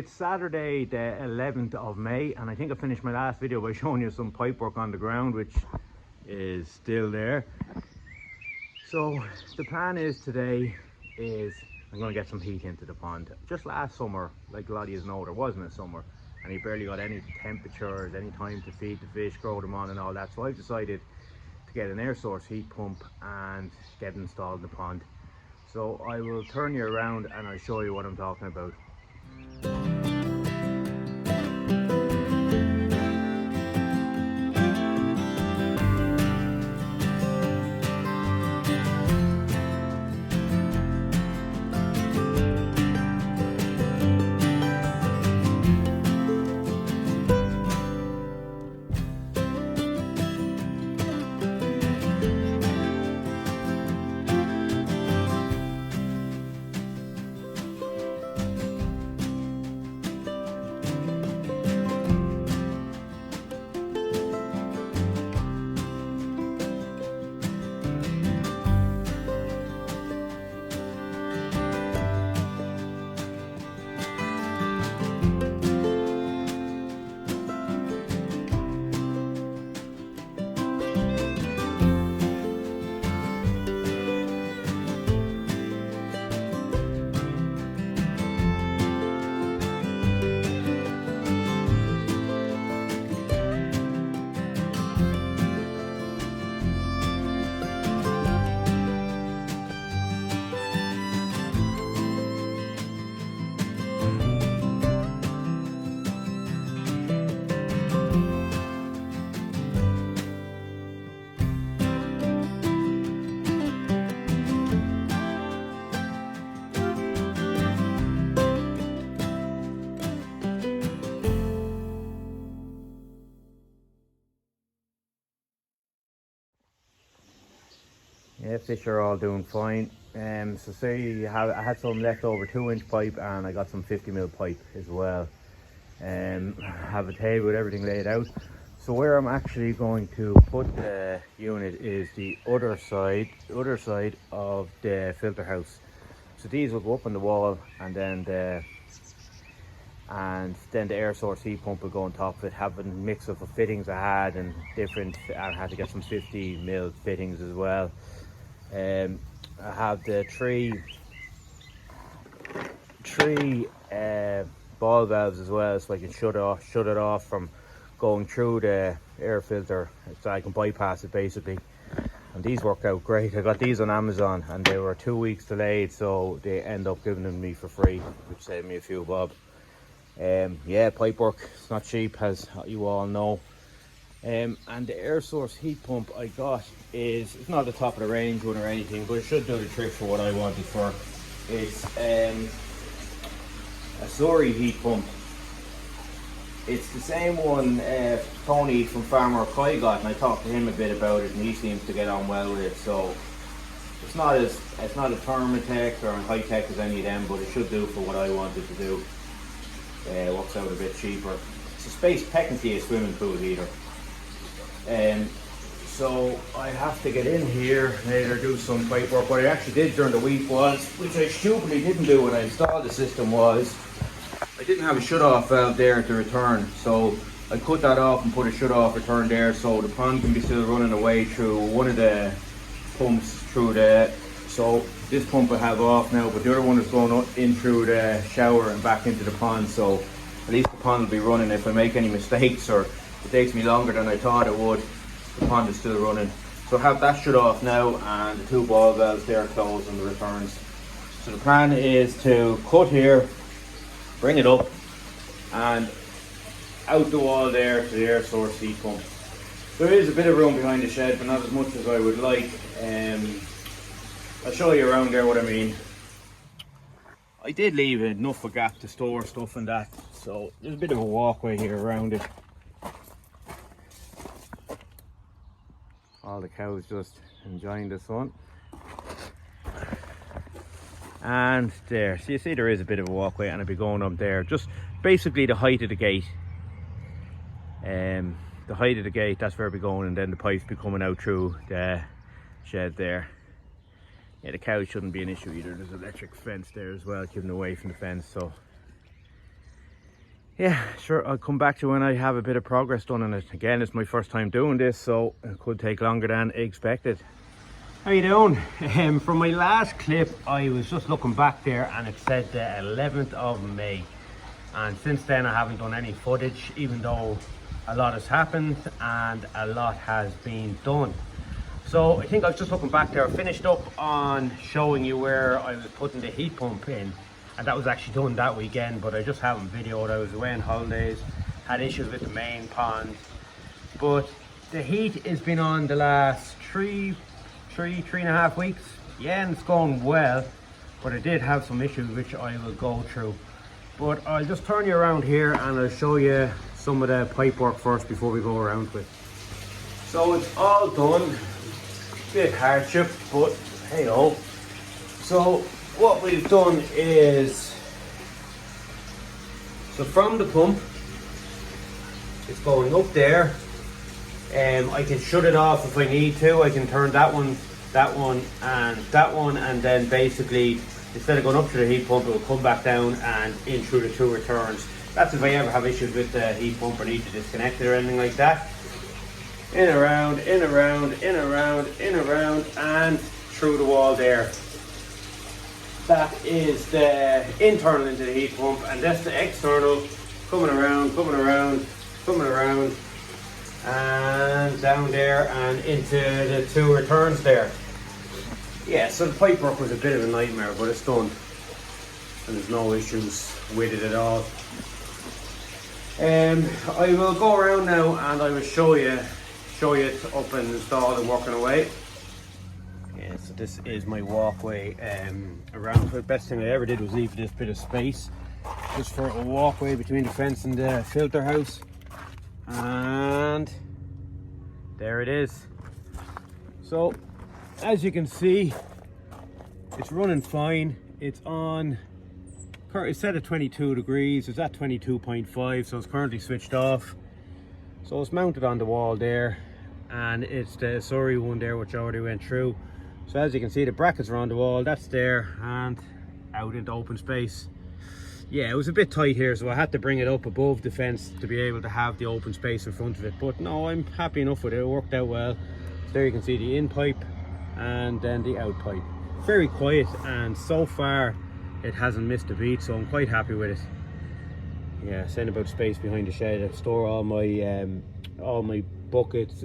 it's Saturday the 11th of May, and I think I finished my last video by showing you some pipe work on the ground, which is still there. So the plan is today is I'm going to get some heat into the pond. Just last summer, like a lot of you know, there wasn't a summer and you barely got any temperatures, any time to feed the fish, grow them on and all that. So I've decided to get an air source heat pump and get it installed in the pond. So I will turn you around and I'll show you what I'm talking about. Yeah, fish are all doing fine. So say I had some leftover 2-inch pipe and I got some 50mm pipe as well. Have a table with everything laid out. So where I'm actually going to put the unit is the other side of the filter house. So these will go up on the wall, and then the air source heat pump will go on top of it. Having a mix of the fittings I had and different, I had to get some 50mm fittings as well. I have the three ball valves as well, so I can shut it off from going through the air filter, so I can bypass it basically. And these work out great. I got these on Amazon and they were 2 weeks delayed, so they end up giving them me for free, which saved me a few bob. Yeah, pipe work, it's not cheap, as you all know. And the air source heat pump I got it's not the top of the range one or anything, but it should do the trick for what I want it for. It's a Suri heat pump. It's the same one Tony from Farmer Kai got, and I talked to him a bit about it and he seems to get on well with it. So it's not a Thermatech or a high tech as any of them, but it should do for what I wanted to do. Works out a bit cheaper. It's a space, technically a swimming pool heater. So I have to get in here later, do some pipe work. What I actually did during the week was, which I stupidly didn't do when I installed the system, was I didn't have a shut off valve there at the return. So I cut that off and put a shut off return there, so the pond can be still running away through one of the pumps through the, so this pump I have off now, but the other one is going in through the shower and back into the pond, so at least the pond will be running. If I make any mistakes or it takes me longer than I thought it would, the pond is still running. So I have that shut off now, and the 2 ball valves there closed on the returns. So the plan is to cut here, bring it up and out the wall there to the air source heat pump. There is a bit of room behind the shed, but not as much as I would like. I'll show you around there what I mean. I did leave enough of a gap to store stuff and that, so there's a bit of a walkway here around it. All the cows just enjoying the sun. And there, so you see there is a bit of a walkway, and I'll be going up there. Just basically the height of the gate. The height of the gate, that's where I'll be going, and then the pipes be coming out through the shed there. Yeah, the cows shouldn't be an issue either. There's an electric fence there as well, keeping away from the fence. So yeah, sure, I'll come back to you when I have a bit of progress done on it. Again, it's my first time doing this, so it could take longer than expected. How you doing? From my last clip, I was just looking back there and it said the 11th of May. And since then I haven't done any footage, even though a lot has happened and a lot has been done. So I think I was just looking back there. I finished up on showing you where I was putting the heat pump in, and that was actually done that weekend, but I just haven't videoed. I was away on holidays, had issues with the main pond. But the heat has been on the last three and a half weeks. Yeah, and it's going well, but I did have some issues which I will go through. But I'll just turn you around here and I'll show you some of the pipe work first before we go around with. So it's all done. Bit hardship, but hey ho. So what we've done is, so from the pump, it's going up there. I can shut it off if I need to. I can turn that one, and then basically, instead of going up to the heat pump, it will come back down and in through the two returns. That's if I ever have issues with the heat pump or need to disconnect it or anything like that. In around, in around, in around, in around, and through the wall there. That is the internal into the heat pump, and that's the external coming around, coming around, coming around, and down there and into the two returns there. Yeah, so the pipe work was a bit of a nightmare, but it's done, and there's no issues with it at all. I will go around now and I will show you it up and installed and working away. Yeah, so this is my walkway around. The best thing I ever did was leave this bit of space just for a walkway between the fence and the filter house. And there it is. So as you can see, it's running fine. It's on, it's set at 22 degrees. It's at 22.5, so it's currently switched off. So it's mounted on the wall there, and it's the Surrey one there which I already went through. So as you can see, the brackets are on the wall, that's there, and out into open space. Yeah, it was a bit tight here, so I had to bring it up above the fence to be able to have the open space in front of it. But no, I'm happy enough with it. It worked out well. So there you can see the in pipe and then the out pipe. Very quiet, and so far it hasn't missed a beat, so I'm quite happy with it. Yeah, saying about space behind the shed, I store all my buckets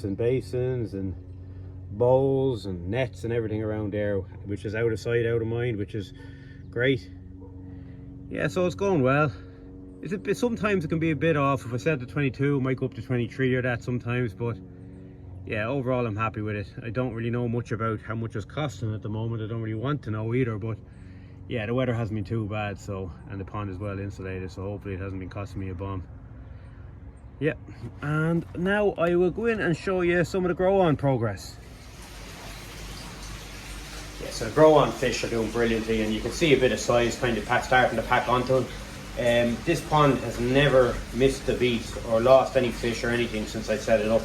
and basins and bowls and nets and everything around there, which is out of sight, out of mind, which is great. Yeah, so it's going well. It's a bit, sometimes it can be a bit off. If I set the 22, it might go up to 23 or that sometimes, but yeah, overall I'm happy with it. I don't really know much about how much it's costing at the moment. I don't really want to know either, but yeah, the weather hasn't been too bad, so, and the pond is well insulated, so hopefully it hasn't been costing me a bomb. Yeah, and now I will go in and show you some of the grow on progress. Yeah, so the grow on fish are doing brilliantly, and you can see a bit of size kind of starting to pack onto them. This pond has never missed a beat or lost any fish or anything since I set it up.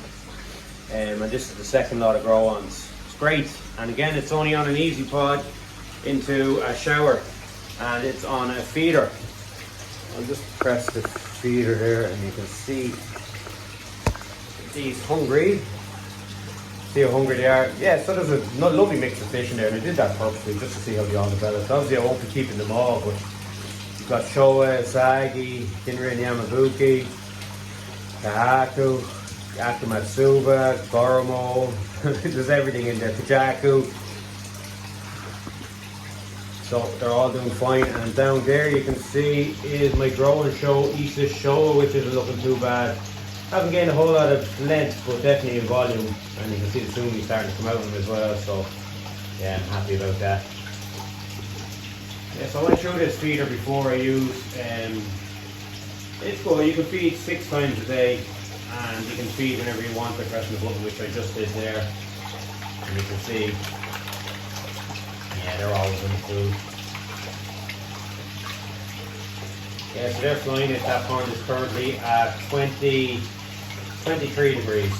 And this is the second lot of grow ons. It's great, and again, it's only on an easy pod into a shower, and it's on a feeder. I'll just press the feeder there and you can see these hungry. See how hungry they are. Yeah, so there's a lovely mix of fish in there, and I did that purposely just to see how they all developed. Obviously I won't be keeping them all, but you've got Showa, Sagi, Kinrin Yamabuki, Kahaku, Akamatsuba, Goromo, there's everything in there, Kajaku. So they're all doing fine, and down there you can see is my growing show, Issa Showa, which isn't looking too bad. Haven't gained a whole lot of length, but definitely in volume, and you can see the sumi starting to come out of them as well, so yeah, I'm happy about that. Yeah, so I went through this feeder before I used, it's good. You can feed 6 times a day, and you can feed whenever you want by pressing the button, which I just did there, and you can see, yeah, they're always in the food. Yeah, so they're flying at that pond is currently at 23 degrees.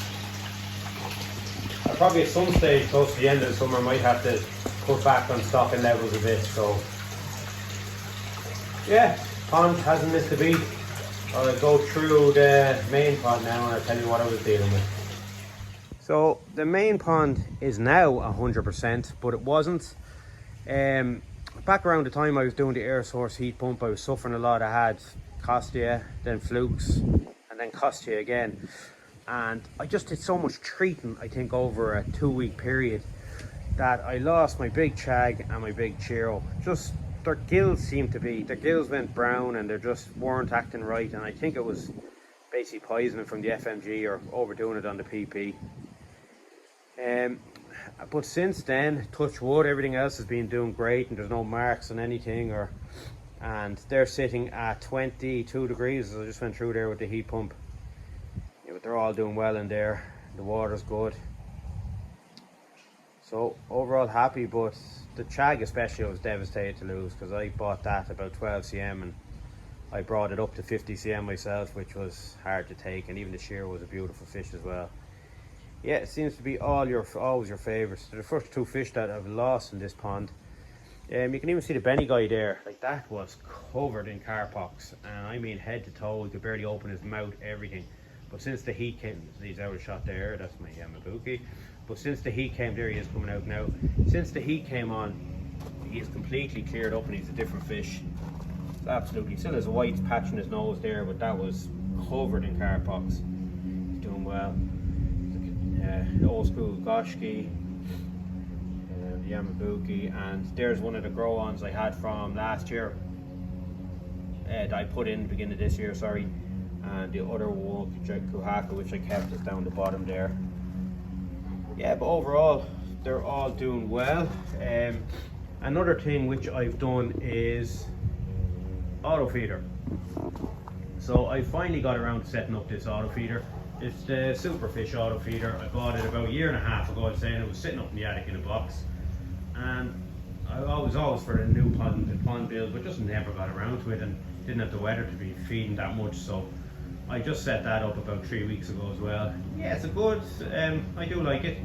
I probably at some stage close to the end of the summer might have to cut back on stocking levels a bit, so yeah, Pond hasn't missed a beat. I'll go through the main pond now and I'll tell you what I was dealing with. So the main pond is now 100%, but it wasn't. Back around the time I was doing the air source heat pump, I was suffering a lot. I had Costia, then flukes, and then Costia again. And I just did so much treating, I think, over a 2-week period that I lost my big Chag and my big Chiro. Just their gills their gills went brown and they just weren't acting right. And I think it was basically poisoning from the FMG or overdoing it on the PP. But since then, touch wood, everything else has been doing great and there's no marks on anything. And they're sitting at 22 degrees as I just went through there with the heat pump. Yeah, but they're all doing well in there. The water's good. So overall happy, but the Chag especially I was devastated to lose because I bought that about 12 cm and I brought it up to 50 cm myself, which was hard to take, and even the shear was a beautiful fish as well. Yeah, it seems to be always your favourites. They're the first 2 fish that I've lost in this pond. You can even see the Benny guy there, like that was covered in car pox, and I mean head to toe. He could barely open his mouth, everything. But since the heat came, he's out of shot there, that's my Yamabuki. But since the heat came, there he is coming out now. Since the heat came on, he is completely cleared up and he's a different fish. Absolutely, still has a white patch on his nose there, but that was covered in car pox. He's doing well. Old school Goshki, the Yamabuki, and there's one of the grow-ons I had from last year that I put in the beginning of this year, sorry, and the other one, Kuhaka, which I kept is down the bottom there. Yeah, but overall they're all doing well. Another thing which I've done is auto feeder. So I finally got around to setting up this auto feeder. It's the Superfish auto feeder. I bought it about 1.5 years ago, I'd say, and it was sitting up in the attic in a box. And I was always for the new pond build, but just never got around to it and didn't have the weather to be feeding that much. So I just set that up about 3 weeks ago as well. Yeah, it's a good, I do like it.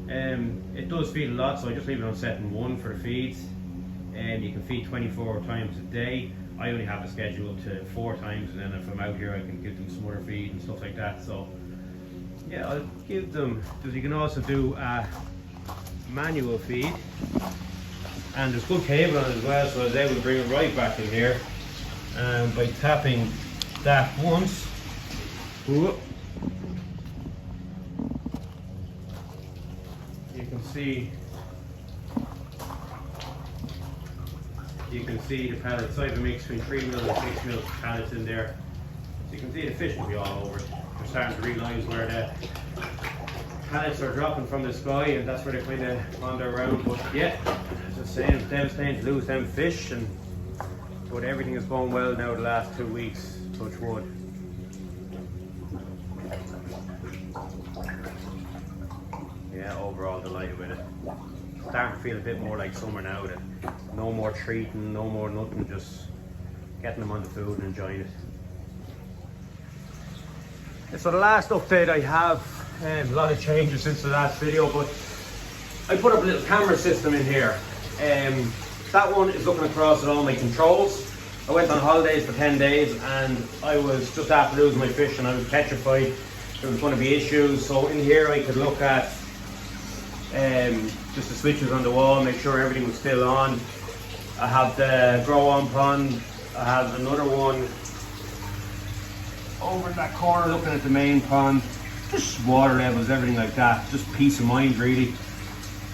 It does feed a lot, so I just leave it on setting 1 for the feeds. And you can feed 24 times a day. I only have it scheduled to 4 times, and then if I'm out here I can give them some other feed and stuff like that. So yeah, I'll give them, because you can also do a manual feed, and there's good cable on it as well, so I was able to bring it right back in here by tapping that once. Whoop. You can see the pellets. I have a mix between 3 mil and 6 mil pellets in there. So you can see the fish will be all over it. They're starting to realise where the pellets are dropping from the sky, and that's where they kind of wander around. But yeah, as I was saying, it's devastating to lose them fish, but everything is going well now the last 2 weeks, touch wood. Yeah, overall delighted with it. Starting to feel a bit more like summer now. That no more treating, no more nothing, just getting them on the food and enjoying it. So the last update I have, a lot of changes since the last video, but I put up a little camera system in here. That one is looking across at all my controls. I went on holidays for 10 days and I was just after losing my fish and I was petrified there was going to be issues. So in here I could look at just the switches on the wall, make sure everything was still on. I have the grow on pond. I have another one over in that corner looking at the main pond. Just water levels, everything like that. Just peace of mind really.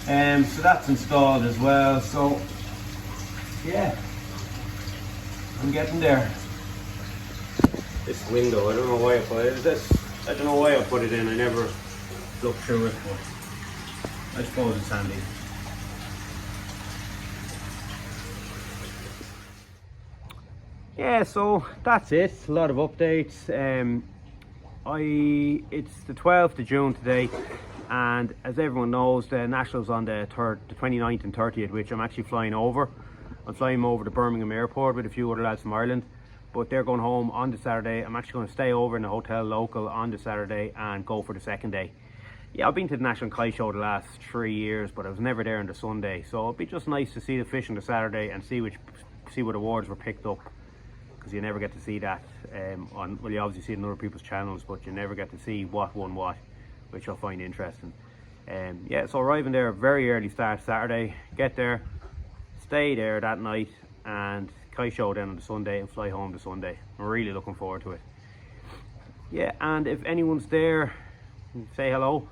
So that's installed as well. So yeah, I'm getting there. This window, I don't know why I put it. I don't know why I put it in. I never looked through it, but I suppose it's handy. Yeah, so that's it. A lot of updates. It's the 12th of June today, and as everyone knows, the Nationals on the 29th and 30th, which I'm actually flying over. I'm flying over to Birmingham Airport with a few other lads from Ireland, but they're going home on the Saturday. I'm actually going to stay over in the hotel local on the Saturday and go for the second day. Yeah, I've been to the National Kite Show the last 3 years, but I was never there on the Sunday. So it'd be just nice to see the fish on the Saturday and see what awards were picked up. because you never get to see that on, well, you obviously see it on other people's channels, but you never get to see what won what, which I'll find interesting. Yeah, so arriving there, very early start Saturday, get there, stay there that night, and kite show then on the Sunday and fly home the Sunday. I'm really looking forward to it. Yeah, and if anyone's there, say hello.